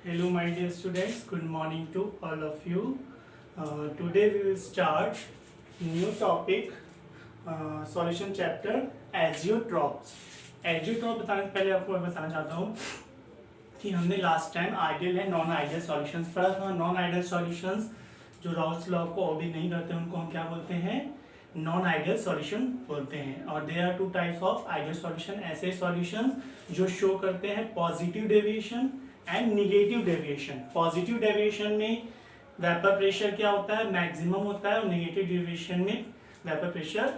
Hello, my dear students. Good morning to all of you. Today we will start new topic, solution chapter azeotropes. Azeotrope बताने से पहले आपको मैं बताना चाहता हूँ कि हमने last time ideal and non ideal solutions पढ़ा था. नॉन आइडियल सॉल्यूशंस जो राउल्स लॉ को ऑब्जर्व नहीं करते उनको हम क्या बोलते हैं, नॉन आइडियल सॉल्यूशन बोलते हैं. और there are two types of ideal solution, ऐसे सॉल्यूशंस जो शो करते हैं positive deviation and negative deviation. Positive deviation में वेपर प्रेशर क्या होता है, मैक्सिमम होता है, और नेगेटिव डेविएशन में वेपर प्रेशर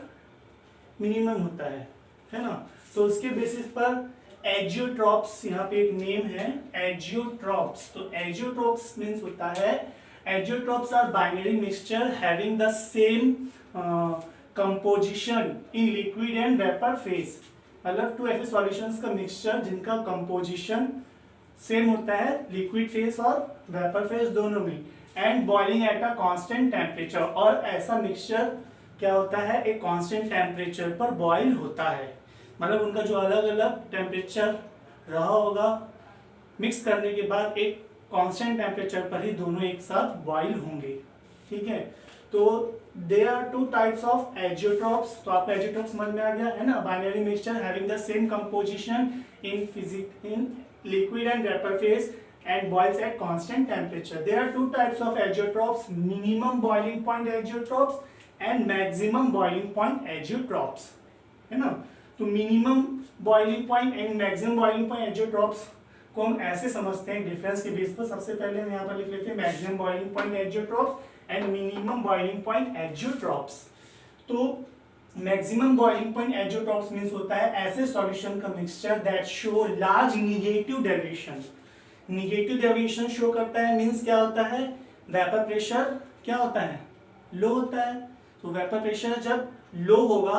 मिनिमम होता है ना. तो उसके बेसिस पर एजियोट्रॉप्स, यहाँ पे एक नेम है एजियोट्रॉप्स. तो एजियोट्रॉप्स मीन्स होता है, azeotropes are binary mixture having the same composition in liquid and vapour phase. मतलब टू ऐसे सॉल्यूशंस का मिक्सचर जिनका कंपोजिशन सेम होता है लिक्विड फेज और वेपर फेज दोनों में, and boiling at a constant temperature. और ऐसा मिक्सचर क्या होता है, एक कांस्टेंट टेम्परेचर पर बॉइल होता है. मतलब उनका जो अलग अलग टेम्परेचर रहा होगा मिक्स करने के बाद एक कांस्टेंट टेम्परेचर पर ही दोनों एक साथ बॉइल होंगे. ठीक है. तो there are two types of azeotropes. तो आपको एजियोट्रॉप्स समझ में आ गया है ना. Binary mixture having the same composition in liquid and vapor phase and boils at constant temperature. There are two types of agiotrophs, minimum boiling point agiotrophs and maximum boiling point agiotrophs. है ना. तो minimum boiling point and maximum boiling point azeotropes को हम ऐसे समझते हैं difference के base पर. सबसे पहले हम यहाँ पर लिख लेते हैं maximum boiling point azeotropes and minimum boiling point azeotropes. तो maximum boiling point azeotropes means होता है ऐसे सॉल्यूशन का mixture that show large negative deviation. Negative deviation show करता है मींस क्या होता है, वेपर प्रेशर क्या होता है, लो होता है. तो वेपर प्रेशर जब लो होगा,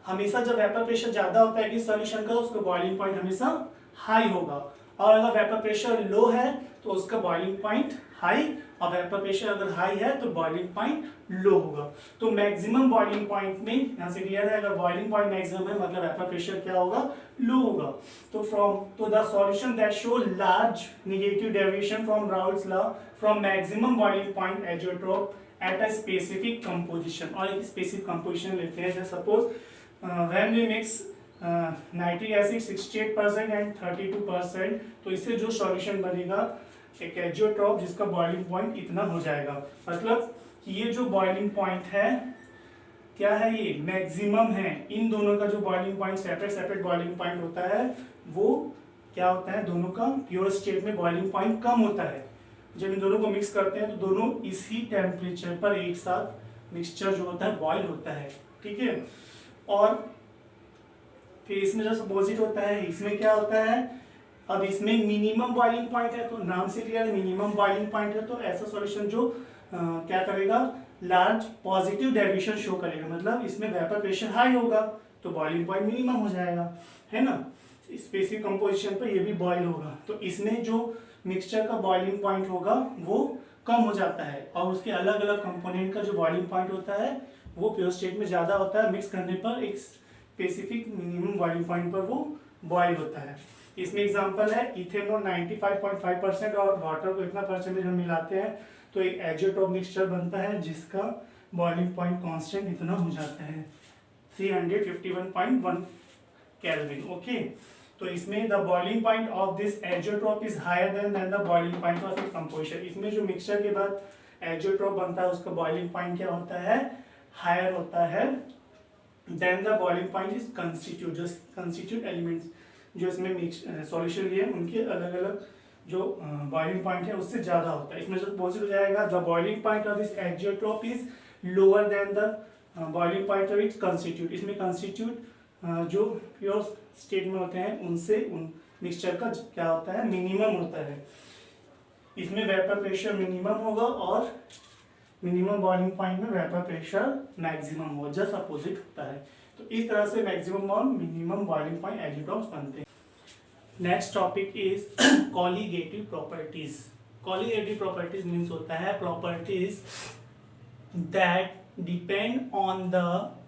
हमेशा जब वेपर प्रेशर ज्यादा होता है किसी सॉल्यूशन का, उसका बॉइलिंग पॉइंट हमेशा हाई होगा. और अगर वेपर प्रेशर लो है तो उसका बॉइलिंग पॉइंट हाई, और वेपर प्रेशर अगर हाई है तो बॉइलिंग पॉइंट लो होगा. तो मैक्सिमम बॉइलिंग पॉइंट में यहाँ से क्लियर है, अगर बॉइलिंग पॉइंट मैक्सिमम है मतलब वेपर प्रेशर क्या होगा, लो होगा. तो the solution that show large negative deviation from Raoult's law from maximum boiling point azeotrope at a specific composition. और एक स्पेसिफिक कंपोजिशन लेते हैं. Suppose when we mix nitric acid 68% and 32%, तो इससे जो सॉल्यूशन बनेगा एक एजियोट्रॉप जिसका बॉइलिंग पॉइंट इतना हो जाएगा. मतलब कि ये जो बॉइलिंग पॉइंट है क्या है, ये मैक्सिमम है. इन दोनों का जो boiling point separate boiling point होता है वो क्या होता है, दोनों का प्योर स्टेट में बॉइलिंग पॉइंट कम होता है. जब इन दोनों को मिक्स करते हैं तो दोनों इसी टेम्परेचर पर एक साथ मिक्सचर जो होता है बॉइल होता है. ठीक है. और फिर इसमें जो अपोजिट होता है, इसमें क्या होता है, अब इसमें मिनिमम बॉइलिंग पॉइंट है, तो नाम से क्लियर है मिनिमम बॉइलिंग पॉइंट है. तो ऐसा सॉल्यूशन जो क्या करेगा, लार्ज पॉजिटिव डेविएशन शो करेगा. मतलब इसमें वेपर प्रेशर हाई होगा तो बॉइलिंग पॉइंट मिनिमम हो जाएगा, है ना. स्पेसिफिक कंपोजिशन पर ये भी बॉइल होगा. तो इसमें जो मिक्सचर का बॉइलिंग पॉइंट होगा वो कम हो जाता है, और उसके अलग अलग कंपोनेंट का जो बॉइलिंग पॉइंट होता है वो प्योर स्टेट में ज़्यादा होता है. मिक्स करने पर एक स्पेसिफिक मिनिमम बॉइलिंग पॉइंट पर वो बॉइल होता है. इसमें एग्जांपल है इथेनॉल 95.5% और वाटर को इतना परसेंटेज हम मिलाते हैं तो एक एजियोट्रॉप मिक्सचर बनता है जिसका बॉइलिंग पॉइंट कांस्टेंट इतना हो जाता है 351.1 केल्विन. ओके. तो इसमें the boiling point of this azeotrope is higher than the boiling point of its composition. इसमें जो मिक्सचर के बाद एजियोट्रॉप बनता है उसका बॉइलिंग पॉइंट क्या होता है, हायर होता है then the boiling point is constituent. जो कंस्टिट्यूट एलिमेंट्स जो इसमें मिक्स सॉल्यूशन लिए उनके अलग अलग जो बॉइलिंग पॉइंट है उससे ज्यादा होता है. इसमें जो पॉजिटिव हो जाएगा, the boiling point of this azeotrope is lower than the boiling point of it's constitute. इसमें कंस्टिट्यूट जो प्योर स्टेट में होते हैं उनसे उन मिक्सचर का क्या होता है, मिनिमम होता है. इसमें वेपर प्रेशर मिनिमम होगा और मिनिमम बॉइलिंग पॉइंट में वेपर प्रेशर मैक्सिमम होगा, जस्ट अपोजिट होता है. तो इस तरह से मैक्सिमम और मिनिमम बॉइलिंग पॉइंट एजियोट्रॉप्स बनते हैं. Next topic is colligative properties. Colligative properties means होता है properties that depend on the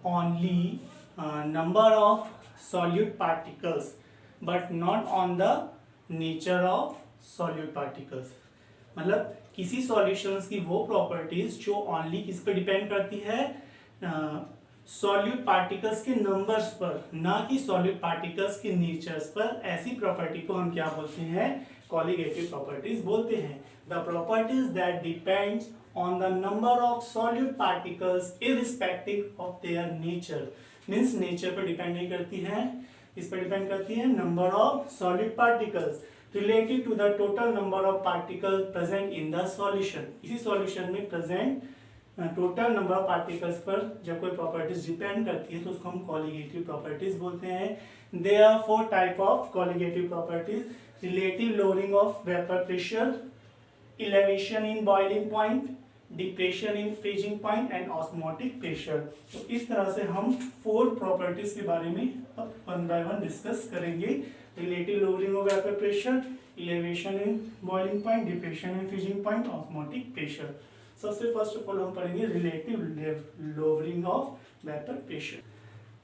only number of solute particles but not on the nature of solute particles, मतलब किसी solutions की वो properties जो only किस पे डिपेंड करती है, सॉल्यूट पार्टिकल्स के नंबर्स पर, ना कि सॉल्यूट पार्टिकल्स के नेचर्स पर। ऐसी प्रॉपर्टी को हम क्या बोलते हैं, कॉलिगेटिव प्रॉपर्टीज बोलते हैं। The properties that depends on the number of solute particles irrespective of their nature, means nature पर डिपेंड नहीं करती है, इस पर डिपेंड करती है number of solute particles related to the total number of particles present in the solution। इसी solution में present total number of particles पर जब कोई प्रॉपर्टीज डिपेंड करती है तो उसको हम कॉलिगेटिव प्रॉपर्टीज बोलते हैं। There are 4 type of colligative properties, relative lowering of vapour pressure, elevation in boiling point, depression in freezing point and osmotic pressure। तो इस तरह से हम 4 प्रॉपर्टीज के बारे में अब वन बाय वन डिस्कस करेंगे। Relative lowering of vapour pressure, elevation in boiling point, depression in freezing point, osmotic pressure। सबसे फर्स्ट ऑफ ऑल हम पढ़ेंगे relative lowering of vapour pressure.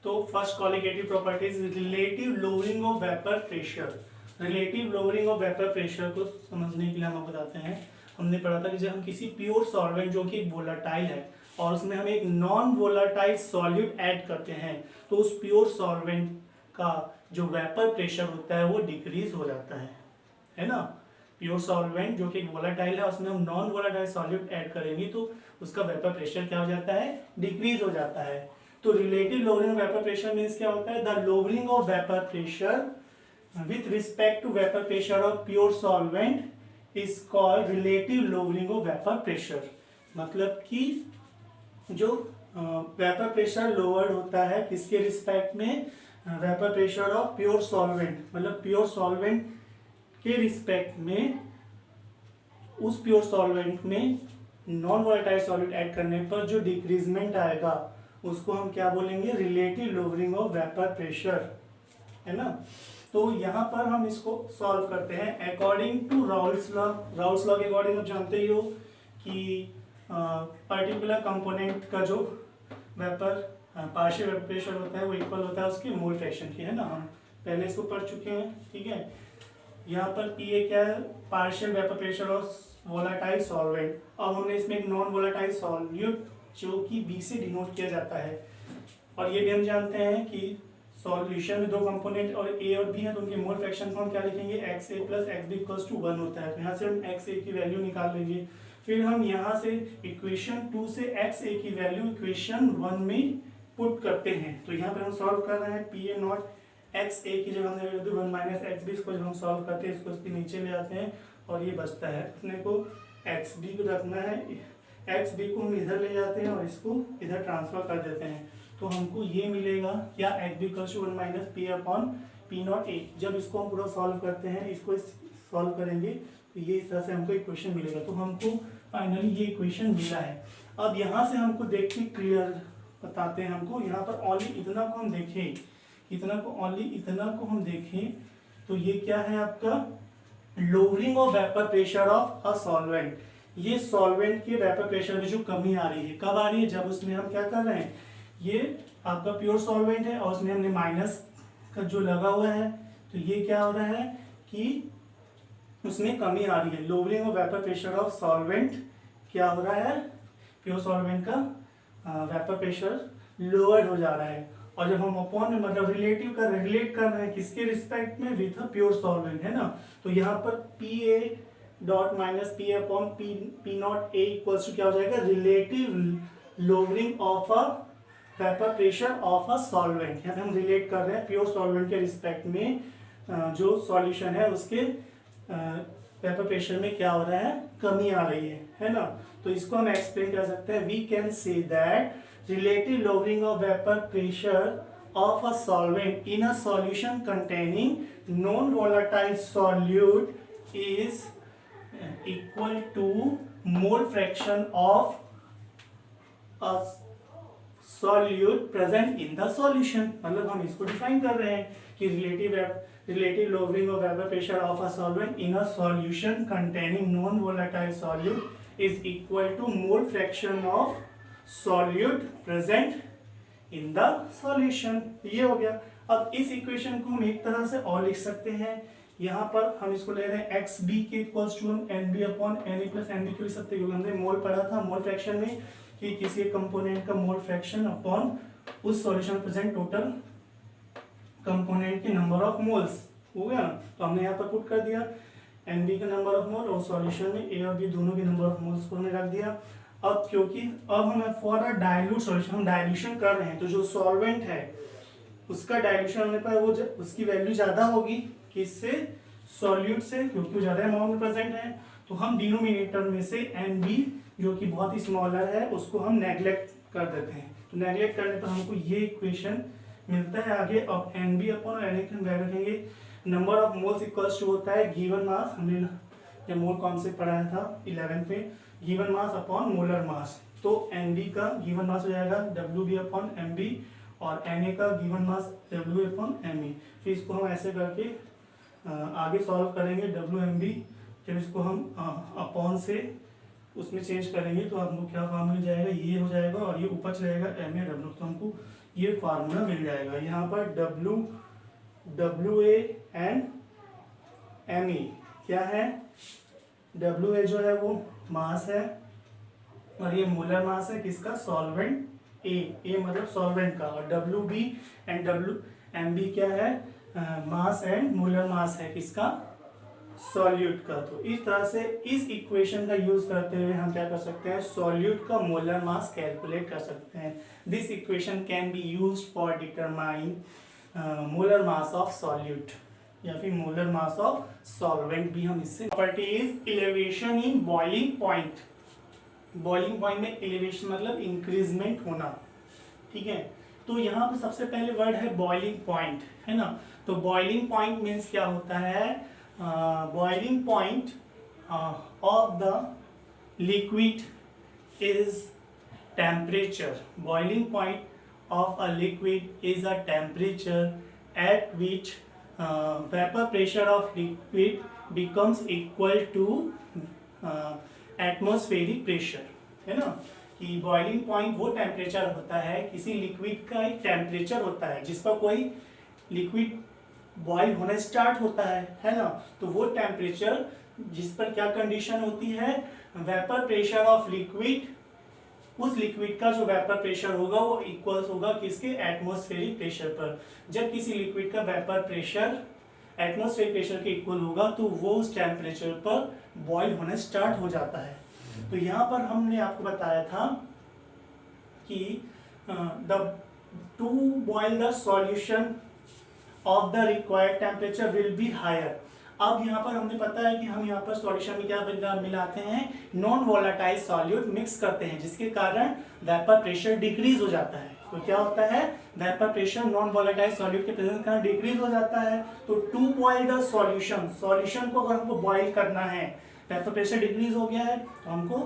तो first colligative properties, relative lowering of vapour pressure. Relative lowering of vapour pressure को समझने के लिए हम बताते हैं, हमने पढ़ा था कि जब हम किसी प्योर सॉल्वेंट जो कि वोलाटाइल है और उसमें हम एक नॉन वोलाटाइल सॉल्यूट ऐड करते हैं तो उस प्योर सॉल्वेंट का जो वेपर प्रेशर होता है वो डिक्रीज हो जाता है ना। प्योर सॉल्वेंट जो कि वोलाटाइल है उसमें हम नॉन वोलाटाइल सॉल्यूट ऐड करेंगे तो उसका वेपर प्रेशर क्या हो जाता है, डिक्रीज हो जाता है। तो relative lowering of vapour pressure means क्या होता है, the lowering of vapour pressure with respect to vapor pressure of pure solvent is called relative lowering of vapor pressure। मतलब कि जो वेपर प्रेशर लोअर्ड होता है किसके रिस्पेक्ट में, vapour pressure of pure solvent, मतलब प्योर सॉल्वेंट के respect में, उस प्योर सॉल्वेंट में नॉन वोलेटाइल सॉल्यूट ऐड करने पर जो डिक्रीजमेंट आएगा उसको हम क्या बोलेंगे, relative lowering of vapour pressure, है ना। तो यहाँ पर हम इसको सॉल्व करते हैं according to Raoult's law. Raoult's law के अकॉर्डिंग आप जानते ही हो कि पर्टिकुलर कंपोनेंट का जो वेपर पार्शियल वेपर प्रेशर होता है वो इक्वल होता है उसके मोल फ्रैक्शन के, है ना। हम पहले इसको पढ़ चुके हैं, ठीक है। यहाँ पर पी क्या है, partial vapour pressure of volatile solvent. अब हमने इसमें एक नॉन वोलाटाइल सॉल्यूट जो कि बी से डिनोट किया जाता है, और ये भी हम जानते हैं कि सॉल्यूशन में 2 कंपोनेंट और ए और बी है तो उनके मोल फ्रैक्शन को हम क्या लिखेंगे, XA + XB = 1 होता है। तो यहाँ से हम XA की वैल्यू निकाल लेंगे, फिर हम यहाँ से इक्वेशन 2 से XA की वैल्यू इक्वेशन 1 में पुट करते हैं। तो यहाँ पर हम सॉल्व कर रहे हैं PA0 XA की जगह हमने वैल्यू 1 - XB, इसको जब हम सॉल्व करते हैं इसको इसके नीचे ले आते हैं और ये बचता है। अपने को XB को रखना है, XB को हम इधर ले जाते हैं और इसको इधर ट्रांसफर कर देते हैं तो हमको ये मिलेगा क्या, XB = 1 - P/P0A। जब इसको हम पूरा सॉल्व करते हैं, इसको सॉल्व करेंगे तो ये इस तरह से हमको इक्वेशन मिलेगा। तो हमको फाइनली ये इक्वेशन मिला है। अब यहाँ से हमको देख के क्लियर बताते हैं, हमको यहाँ पर ओनली इतना को हम देखें, इतना को हम देखें तो ये क्या है आपका, lowering of vapour pressure of a solvent. ये सॉल्वेंट के वेपर प्रेशर में जो कमी आ रही है, कब आ रही है, जब उसमें हम क्या कर रहे हैं, ये आपका प्योर सॉल्वेंट है और उसमें हमने माइनस का जो लगा हुआ है तो ये क्या हो रहा है कि उसमें कमी आ रही है। Lowering of vapour pressure of solvent क्या हो रहा है, प्योर सॉल्वेंट का वेपर प्रेशर लोअर्ड हो जा रहा है। और जब हम अपॉन में मतलब रिलेट कर रहे हैं किसके रिस्पेक्ट में, विथ अ प्योर सॉल्वेंट, है ना। तो यहाँ पर PA.- P/P0A = क्या हो जाएगा, relative lowering of a vapour pressure of a solvent. यहाँ पे हम रिलेट कर रहे हैं प्योर सॉल्वेंट के रिस्पेक्ट में जो सॉल्यूशन है उसके वेपर प्रेशर में क्या हो रहा है, कमी आ रही है ना। तो इसको हम एक्सप्लेन कर सकते हैं, we can say that relative lowering of vapour pressure of a solvent in a solution containing non volatile solute is equal to mole fraction of a solute present in the solution. मतलब हम इसको define कर रहे हैं कि relative lowering of vapour pressure of a solvent in a solution containing non volatile solute is equal to mole fraction of solute present in the solution. ये हो गया। अब इस इक्वेशन को हम एक तरह से और लिख सकते हैं यहाँ पर हम इसको ले रहे हैं एक्स बी के इक्वल्स टू हम N B upon N A plus N B क्यों लिख सकते हैं, क्योंकि हमने मोल पढ़ा था मोल फ्रैक्शन में कि किसी एक कंपोनेंट का मोल फ्रैक्शन अपॉन उस सॉल्यूशन प्रेजेंट टोटल कंपोनेंट के नंबर ऑफ मोल्स हो गया ना। तो हमने यहाँ पर पुट कर दिया एन बी का नंबर ऑफ मोल और सॉल्यूशन में ए और बी दोनों के नंबर ऑफ मोल्स को हमने रख दिया। अब क्योंकि अब हमें फॉर अ डाइल्यूट सॉल्यूशन हम डाइल्यूशन कर रहे हैं तो जो सॉल्वेंट है उसका डाइल्यूशन होने पर वो उसकी वैल्यू ज़्यादा होगी किससे, सॉल्यूट से, क्योंकि वो ज़्यादा अमाउंट में प्रेजेंट है। तो हम डिनोमिनेटर में से एन बी जो कि बहुत ही स्मॉलर है उसको हम नेग्लेक्ट कर देते हैं। तो नेग्लेक्ट करने पर हमको ये इक्वेशन मिलता है आगे। अब n B upon N A value रखेंगे number of moles equals to होता है गिवन मास, हमने जब मोल कॉन्सेप्ट पढ़ाया था 11th में, given mass upon molar mass. तो एन बी का गिवन मास हो जाएगा W B upon M B और एन ए का given mass W upon M E. फिर इसको हम ऐसे करके आगे सॉल्व करेंगे डब्ल्यू एम बी, जब इसको हम अपॉन से उसमें चेंज करेंगे तो हमको क्या फार्मूला मिल जाएगा, ये हो जाएगा और ये ऊपर चलेगा एम ए डब्ल्यू, तो हमको ये फार्मूला मिल जाएगा। यहाँ पर W A and M E क्या है, डब्ल्यू ए जो है वो मास है और ये मोलर मास है किसका, सॉल्वेंट ए मतलब सॉल्वेंट का, और W B and W M B क्या है, मास एंड मोलर मास है किसका, सॉल्यूट का। तो इस तरह से इस इक्वेशन का यूज करते हुए हम क्या कर सकते हैं, सॉल्यूट का मोलर मास कैलकुलेट कर सकते हैं। This equation can be used for determine molar mass of solute या फिर मोलर मास ऑफ सॉल्वेंट भी हम इससे। Property is elevation in boiling point. Boiling point में एलिवेशन मतलब इंक्रीजमेंट होना, ठीक है। तो यहाँ पे सबसे पहले वर्ड है बॉइलिंग पॉइंट, है ना। तो बॉइलिंग पॉइंट मीन्स क्या होता है, boiling point of the liquid is temperature. Boiling point of a liquid is a temperature at which vapor pressure of liquid becomes equal to atmospheric pressure, है ना। कि boiling point वो temperature होता है, किसी लिक्विड का एक टेम्परेचर होता है जिस पर कोई लिक्विड बॉइल होना स्टार्ट होता है ना। तो वो टेम्परेचर जिस पर क्या कंडीशन होती है, वेपर प्रेशर ऑफ लिक्विड, उस लिक्विड का जो वेपर प्रेशर होगा वो इक्वल्स होगा किसके, एटमॉस्फेरिक प्रेशर पर। जब किसी लिक्विड का वेपर प्रेशर एटमॉस्फेरिक प्रेशर के इक्वल होगा तो वो उस टेम्परेचर पर बॉईल होना स्टार्ट हो जाता है। तो यहाँ पर हमने आपको बताया था कि to boil the solution of the required temperature will be higher. अब यहाँ पर हमने पता है कि हम यहाँ पर सॉल्यूशन में क्या मिलाते हैं, नॉन वोलेटाइल सॉल्यूट मिक्स करते हैं जिसके कारण वेपर प्रेशर डिक्रीज हो जाता है। तो क्या होता है, vapour pressure non volatile solute के प्रेजेंस के कारण डिक्रीज हो जाता है। तो to boil the solution, solution को अगर हमको बॉईल करना है, वेपर प्रेशर डिक्रीज हो गया है तो हमको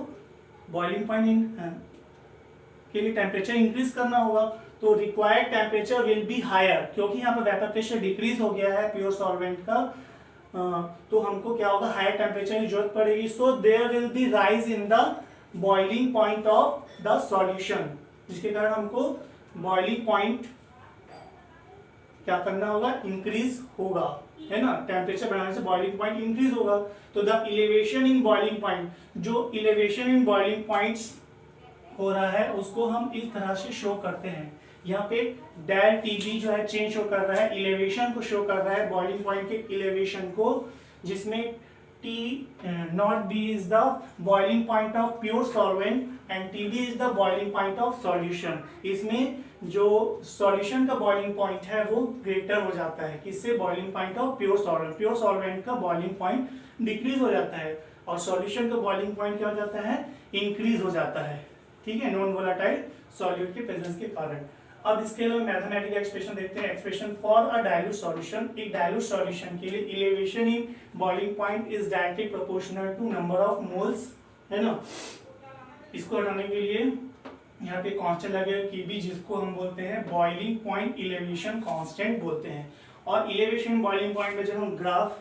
बॉइलिंग पॉइंट के लिए टेम्परेचर इंक्रीज करना होगा। तो required temperature will be higher, क्योंकि यहाँ पर वेपर प्रेशर डिक्रीज हो गया है प्योर सॉल्वेंट का, तो हमको क्या होगा, हायर टेम्परेचर की जरूरत पड़ेगी। So there will be rise in the boiling point of the solution, जिसके कारण हमको बॉइलिंग पॉइंट क्या करना होगा, इंक्रीज होगा, है ना। टेम्परेचर बढ़ाने से बॉइलिंग पॉइंट इंक्रीज होगा। तो the elevation in boiling point, जो इलेवेशन इन बॉइलिंग पॉइंट्स हो रहा है उसको हम इस तरह से शो करते हैं। यहाँ पे डेल टीबी जो है चेंज शो कर रहा है, इलेवेशन को शो कर रहा है, बॉइलिंग पॉइंट के इलेवेशन को, जिसमें T not be is the boiling point of pure solvent end TB is the boiling point of solution. इसमें जो सॉल्यूशन का बॉइलिंग पॉइंट है वो ग्रेटर हो जाता है किससे, boiling point of pure solvent. Pure solvent का बॉइलिंग पॉइंट डिक्रीज हो जाता है और सॉल्यूशन का बॉइलिंग पॉइंट क्या हो जाता है, इंक्रीज हो जाता है, ठीक है, नॉन वोलेटाइल सॉल्यूट के प्रेजेंस के कारण। अब इसके अलावा मैथमेटिकल एक्सप्रेशन देखते हैं। Expression for a dilute solution, एक डाइल्यूट सॉल्यूशन के लिए elevation in boiling point is directly proportional to number of moles, है ना। इसको हटाने के लिए यहाँ पे कांस्टेंट लगेगा Kb, जिसको हम बोलते हैं बॉइलिंग पॉइंट इलेवेशन कांस्टेंट बोलते हैं। और इलेवेशन बॉइलिंग पॉइंट में जब हम ग्राफ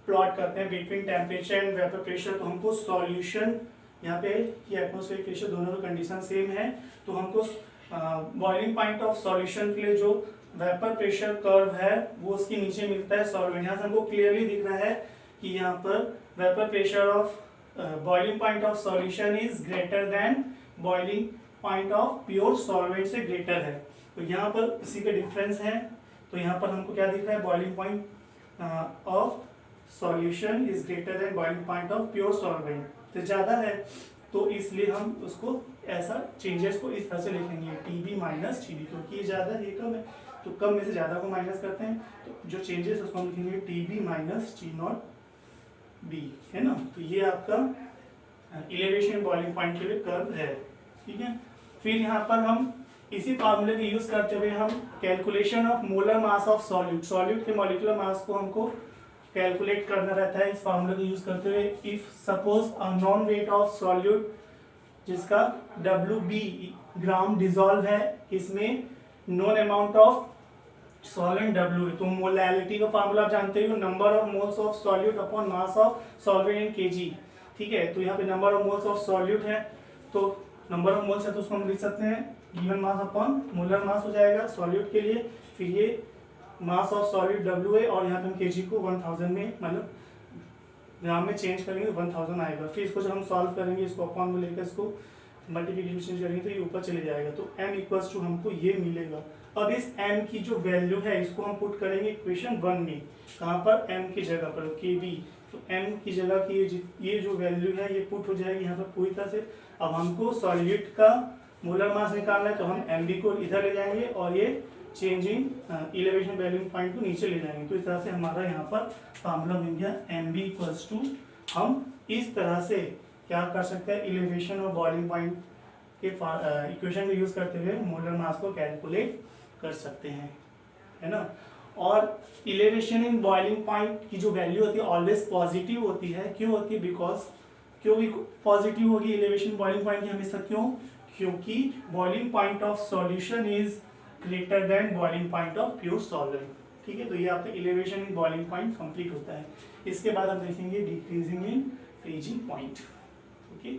प्लॉट करते हैं between temperature and vapour pressure, तो हमको सॉल्यूशन, यहाँ पे ये एटमॉस्फेरिक प्रेशर दोनों का कंडीशन सेम है, तो हमको बॉइलिंग पॉइंट ऑफ सॉल्यूशन के लिए जो वेपर प्रेशर कर्व है वो उसके नीचे मिलता है सॉल्वेंट। यहाँ से हमको क्लियरली दिख रहा है कि यहाँ पर vapour pressure of boiling point of solution is greater than boiling point of pure solvent से ग्रेटर है। तो यहाँ पर इसी का डिफरेंस है। तो यहाँ पर हमको क्या दिख रहा है, boiling point of solution is greater than boiling point of pure solvent से ज़्यादा है, तो इसलिए हम उसको ऐसा चेंजेस को इस तरह से लिखेंगे TB माइनस TB, क्योंकि ये ज़्यादा है ये कम है तो कम में से ज़्यादा को माइनस करते हैं, तो जो चेंजेस उसको हम लिखेंगे TB माइनस T0B, है ना। तो ये आपका इलेवेशन बॉइलिंग पॉइंट के लिए कर्व है, ठीक है। फिर यहाँ पर हम इसी फार्मूले का यूज करते हुए हम calculation of molar mass of solute के मॉलिक्यूलर मास को हमको कैलकुलेट करना रहता है इस फार्मूले का यूज करते हुए। If suppose a non weight of solute जिसका WB ग्राम डिजोल्व है, इसमें known amount of solvent W है, तो मोलैलिटी का फार्मूला आप जानते हो, number of moles of solute upon mass of solvent in kg, ठीक है। तो यहाँ पे number of moles of solute है, तो नंबर ऑफ मोल्स है तो उसको हम लिख सकते हैं गिवन मास अपॉन मोलर मास हो जाएगा सॉल्यूट के लिए। फिर ये मास ऑफ सॉल्यूट W है और यहाँ पे हम kg को 1000 में मतलब ग्राम में चेंज करेंगे 1000 आएगा। फिर इसको जब हम सॉल्व करेंगे, इसको अपॉन में लेकर इसको मल्टीप्लिकेशन करेंगे तो ये ऊपर चले जाएगा, तो m इक्वल्स टू हमको ये मिलेगा। अब इस m की जो वैल्यू है इसको हम पुट करेंगे इक्वेशन 1 में, कहाँ पर m की जगह पर kb, तो m की जगह की ये जो वैल्यू है ये पुट हो जाएगी यहाँ पर पूरी तरह से। अब हमको सॉल्यूट का मोलर मास निकालना है तो हम mb को इधर ले जाएंगे और ये चेंजिंग इलेवेशन बॉइलिंग पॉइंट को नीचे ले जाएंगे, तो इस तरह से हमारा यहाँ पर फार्मूला मिल गया mb इक्वल्स टू। हम इस तरह से क्या कर सकते हैं, इलेवेशन और बॉइलिंग पॉइंट के इक्वेशन को यूज करते हुए मोलर मास को कैलकुलेट कर सकते हैं, है ना। और इलेवेशन इन बॉइलिंग पॉइंट की जो वैल्यू होती है ऑलवेज पॉजिटिव होती है। क्यों होती है, बिकॉज क्यों पॉजिटिव होगी इलेवेशन बॉइलिंग पॉइंट की हमेशा, क्यों, क्योंकि boiling point of solution is greater than boiling point of pure solvent, ठीक है। तो ये आपका elevation in boiling point complete होता है। इसके बाद हम देखेंगे decreasing in freezing point, okay.